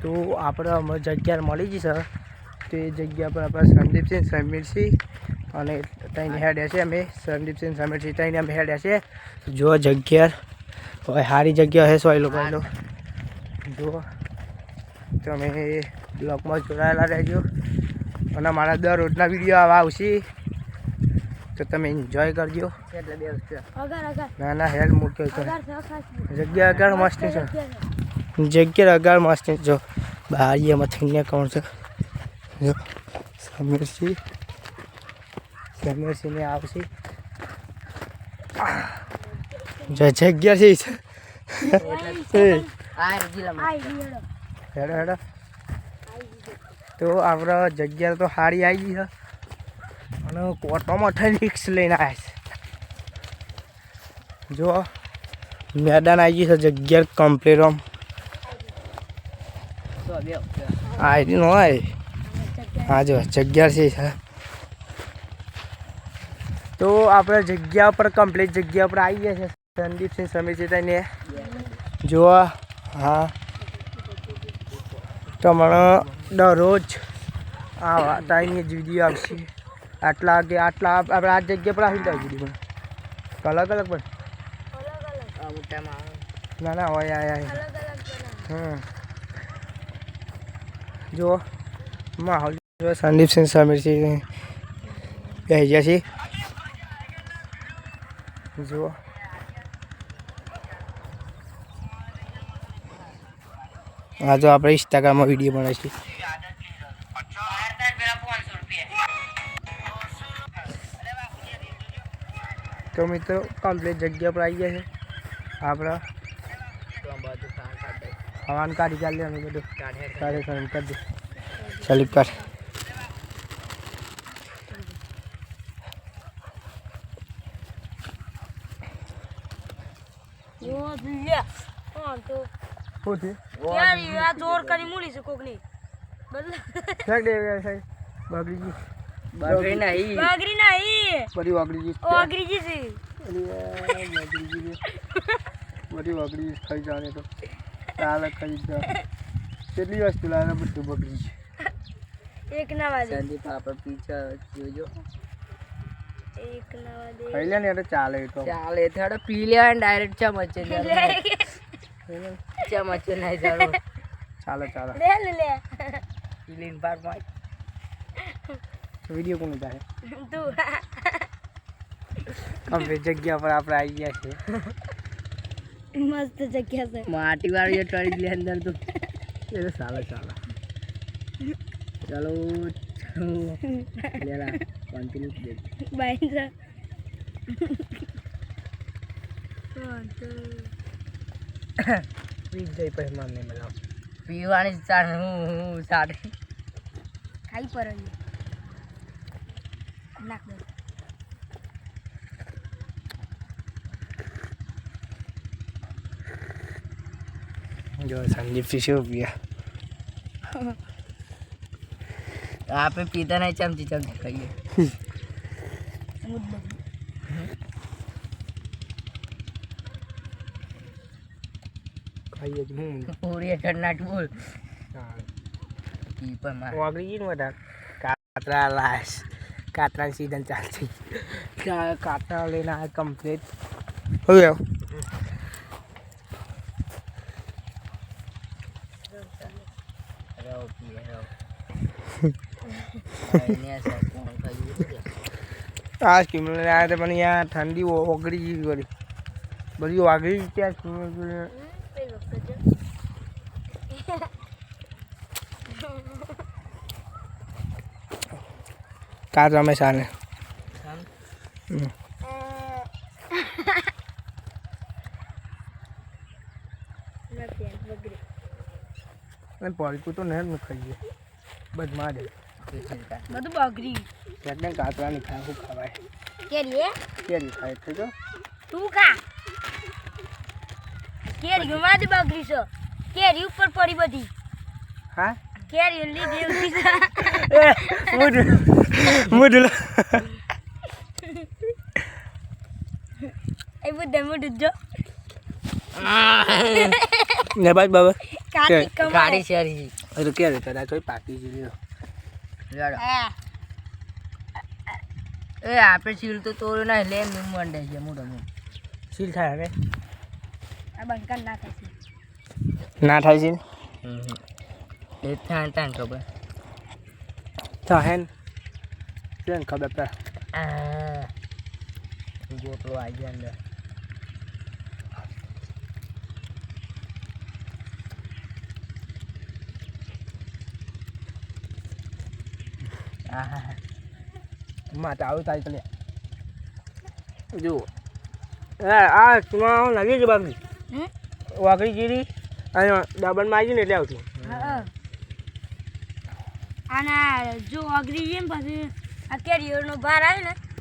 તો આપણે અમે જગ્યા મળી જશે તો એ જગ્યા પર આપણે સંદીપસિંહ સમીરસિંહ અને ત્રણ હેડ્યા છે અમે સંદીપસિંહ સમીરસિંહ ત્રણ અમે હેડ્યા છે જો જગ્યા હોય સારી જગ્યા હશે સો એ લોકો જો તમે બ્લોગમાં જોડાયેલા રહેજો અને મારા દરરોજના વિડીયો આવા આવશે તો તમે એન્જોય કરજો ના ના હેડ મૂક્યો તો જગ્યા આગળ મસ્ત છે જગ્યા આગળ મસ્ત જો બારી એમાં થઈને કોણ છે જો સમીરસિંહને આવશે જો જગ્યા છે હેડો હેડો તો આપણે જગ્યા તો સારી આવી છે અને કોટોમાં થઈને રિક્સ લઈને આવ્યા છે જો મેદાન આવી ગયું છે જગ્યા કમ્પ્લીટ આમ આવી ન હોય હા જો જગ્યા છે તો આપણે જગ્યા પર કમ્પ્લીટ જગ્યા પર આવી ગયા છે સંદીપસિંહ સમીરસિંહ ને જોવા હા તમારે દરરોજ આ ટાઈમની જ વિડીયો આવશે આટલા કે આટલા આપણે આ જગ્યા પર આવી જાય વિડીયો પણ અલગ અલગ પણ ના ના હોય જો માહોલ જો સંદીપસિંહ સમીરસિંહ કહી ગયા છે જો હા જો આપણે ઇન્સ્ટાગ્રામમાં વિડીયો બનાવીશું તો મિત્રો કમ્પ્લીટ જગ્યા પર આવી ગયા છે આપણા હવાન કાઢી ચાલે અમે બધું કાઢે કરી દે ચાલી કાઢ જોર કરી મૂડી છે કોકની બગરી નહીં બધી વાગડી બધી વાગડી ખાઈ જાણે તો ચાલે ખાઈ જા કેટલી વસ્તુ લાવે બધું બગડી એક ના વાગે સંદીપ આપણે પીછા જોજો એક ના વાગે ખાઈ લે ને એટલે ચાલે તો ચાલે થોડો પી લેવાય ને ડાયરેક્ટ ચમચે ચમચે નહીં જાડો ચાલે ચાલે લે પીલીન પાર માં વિડીયો કોણ જાય તું અમે જગ્યા પર આપણે આવી ગયા છે મસ્ત જગ્યા છે માટી વાળી ટળી લે અંદર તો એટલે ચાલે ચાલે ચાલો લેલા કન્ટિન્યુ દે બાય જા પી જઈ પછી મને મળાવ પીવાની ચાર હું સાડે ખાઈ પર નાખ દે જો સંદીપથી શું પીયા આપણે પીતા નહીં ચમચી ચમચી ખાઈએ ખાઈએ જ હું પૂરી ઠંડા બોલ પી પણ માર વાગડી ગઈ ને બધા કાતરા લાશ કાતરાની સીઝન ચાલતી કાતરા લઈને આ કમ્પ્લીટ હવે આ સ્કીમ લઈને આવ્યા હતા પણ અહીંયા ઠંડી ઓગળી ગઈ બધી બધી વાગડી ત્યાં કાચ રમે સાને પલકું તો નહીં ખાઈએ બધ મારે બધું બગડી એકદમ કાતરા નહીં ખાય શું ખવાય કેરી ખાય એટલે તો તું ખા કેરી માં બગડી છે કેરી ઉપર પડી બધી હા કેરી લીધી મુડું એ બધે મોઢું જો ને બાય બાબા કાચી કમાય ગાડી શેરી એટલે ક્યારે કદાચ હોય પાકી જેવી હા એ આપણે સીલ તો તોડ્યો ના લે એમ મંડે છે મોટો મોટો સીલ થાય હવે આ બંકન ના થશે ના થાય છે એ થાન થાન ખબર થાય ને કેમ ખબર પડે આ ગોટલો આવી ગયો અંદર આહા માતા આવું થાય તો લે જુઓ આ તું લાગી છે બાકી વાકડી જીરી અને ડબલમાં આવી ને એટલે આવતું હા આના જો અગરી જેમ પછી આ કેરીઓનો ભાર આવે ને